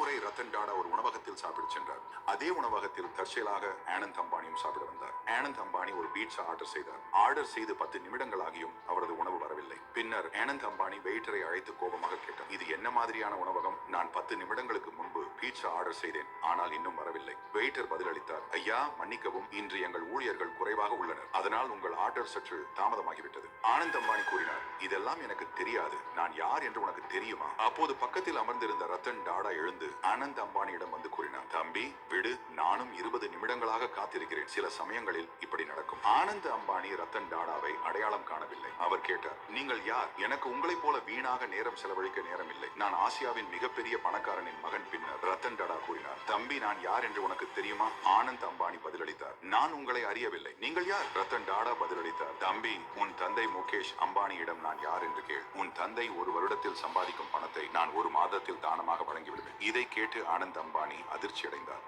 முறை ரத்தன் டாடா ஒரு உணவகத்தில் சாப்பிட சென்றார். அதே உணவகத்தில் தற்செயலாக ஆனந்த் அம்பானியும் சாப்பிட வந்தார். ஆனந்த் அம்பானி ஒரு பீட்சா ஆர்டர் செய்தார். ஆர்டர் செய்து 10 நிமிடங்களாகியும் அவரது உணவு வரவில்லை. பின்னர் ஆனந்த் அம்பானி வெயிட்டரை அழைத்து கோபமாக கேட்டார், இது என்ன மாதிரியான உணவகம்? நான் 10 நிமிடங்களுக்கு முன்பு பீட்சா ஆர்டர் செய்தேன், ஆனால் இன்னும் வரவில்லை. வெயிட்டர் பதிலளித்தார், ஐயா மன்னிக்கவும், இன்று எங்கள் ஊழியர்கள் குறைவாக உள்ளனர், அதனால் உங்கள் ஆர்டர் சற்று தாமதமாகிவிட்டது. ஆனந்த் அம்பானி கூறினார், இதெல்லாம் எனக்கு தெரியாது, நான் யார் என்று உனக்கு தெரியுமா? அப்போது பக்கத்தில் அமர்ந்திருந்த ரத்தன் டாடா எழுந்து ஆனந்த் அம்பானியிடம் வந்து கூறினார், தம்பி விடு, நானும் 20 நிமிடங்களாக காத்திருக்கிறேன், சில சமயங்களில் இப்படி நடக்கும். ஆனந்த் அம்பானி ரத்தன் டாடாவை அடையாளம் காணவில்லை. அவர் கேட்டார், நீங்கள் யார்? எனக்கு உங்களைப் போல வீணாக நேரம் செலவழிக்க நேரம் இல்லை, நான் ஆசியாவின் மிகப்பெரிய பணக்காரனின் மகன். பின்னர் ரத்தன் டாடா கூறினார், தம்பி நான் யார் என்று உனக்கு தெரியுமா? ஆனந்த் அம்பானி பதிலளித்தார், நான் உங்களை அறியவில்லை, நீங்கள் யார்? ரத்தன் டாடா பதிலளித்தார், தம்பி உன் தந்தை முகேஷ் அம்பானியிடம் நான் யார் என்று கேள், உன் தந்தை ஒரு வருடத்தில் சம்பாதிக்கும் பணத்தை நான் ஒரு மாதத்தில் தானமாக வழங்கிவிடுவேன். இதை கேட்டு ஆனந்த் அம்பானி அதிர்ச்சி அடைந்தார்.